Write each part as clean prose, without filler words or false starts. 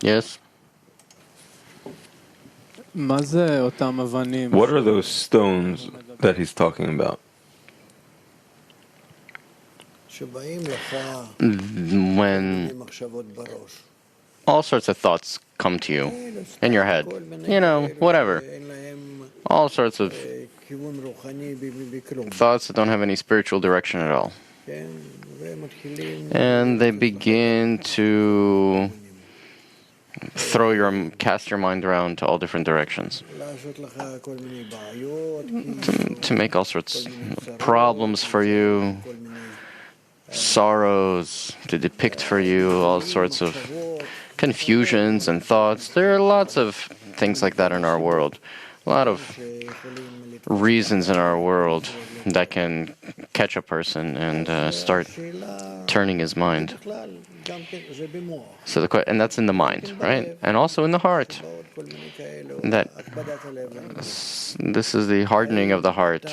Yes? What are those stones that he's talking about? When all sorts of thoughts come to you in your head, whatever. All sorts of thoughts that don't have any spiritual direction at all. And they begin to cast your mind around to all different directions, to make all sorts of problems for you, sorrows, to depict for you all sorts of confusions and thoughts. There are lots of things like that in our world, a lot of reasons in our world that can catch a person and start turning his mind. And that's in the mind, right? And also in the heart. This is the hardening of the heart,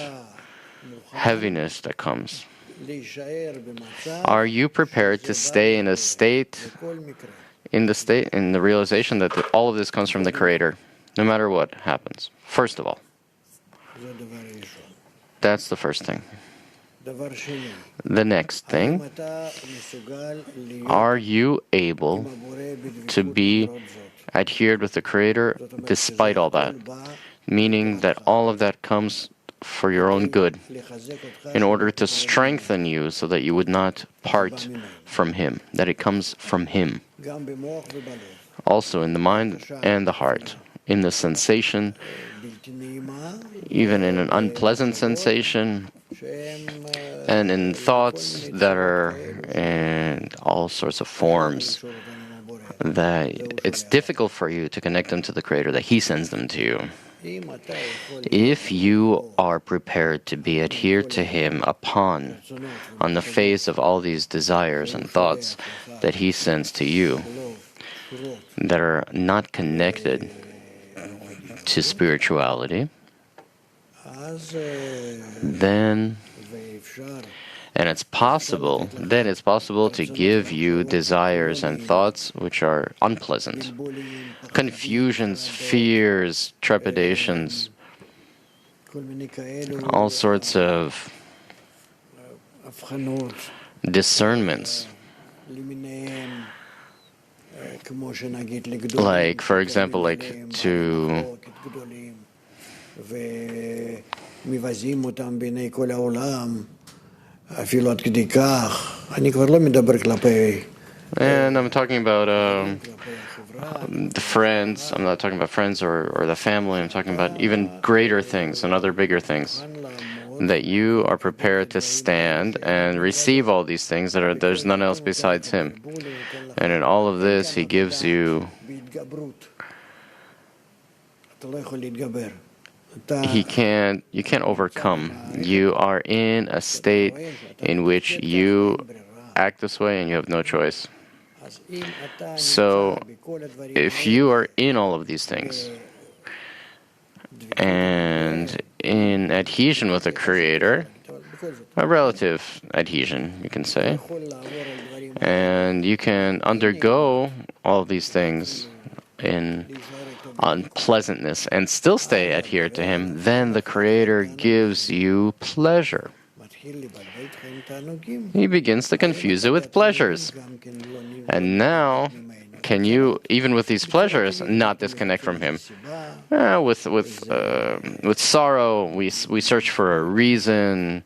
heaviness that comes. Are you prepared to stay in the realization that all of this comes from the Creator, no matter what happens? First of all. That's the first thing. The next thing, are you able to be adhered with the Creator despite all that? Meaning that all of that comes for your own good, in order to strengthen you so that you would not part from Him, that it comes from Him. Also in the mind and the heart, in the sensation, even in an unpleasant sensation, and in thoughts that are in all sorts of forms, that it's difficult for you to connect them to the Creator, that He sends them to you. If you are prepared to be adhered to Him on the face of all these desires and thoughts that He sends to you, that are not connected to spirituality, then it's possible to give you desires and thoughts which are unpleasant. Confusions, fears, trepidations, all sorts of discernments. Like, for example, to and I'm talking about the friends. I'm not talking about friends or the family. I'm talking about even greater things and other bigger things. That you are prepared to stand and receive all these things there's none else besides Him. And in all of this, He gives you. You can't overcome. You are in a state in which you act this way and you have no choice. So, if you are in all of these things and in adhesion with the Creator, a relative adhesion, you can say, and you can undergo all these things in unpleasantness and still stay adhered to Him, then the Creator gives you pleasure. He begins to confuse it with pleasures. And now, can you, even with these pleasures, not disconnect from Him? With sorrow, we search for a reason,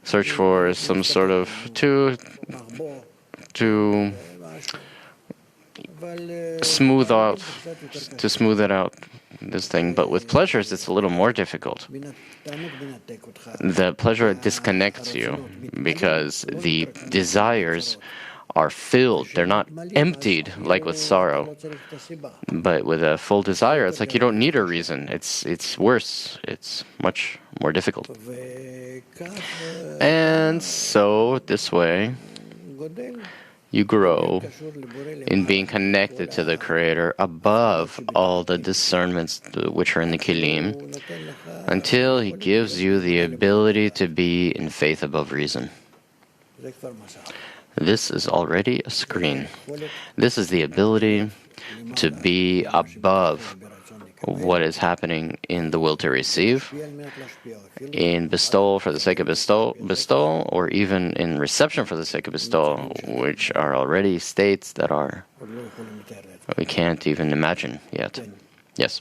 search for some sort of to smooth it out, this thing. But with pleasures, it's a little more difficult. The pleasure disconnects you because the desires are filled. They're not emptied like with sorrow. But with a full desire, it's like you don't need a reason. It's worse. It's much more difficult. And so, this way, you grow in being connected to the Creator above all the discernments which are in the Kelim, until He gives you the ability to be in faith above reason. This is already a screen. This is the ability to be above what is happening in the will to receive, in bestowal for the sake of bestowal, or even in reception for the sake of bestowal, which are already states that we can't even imagine yet. Yes.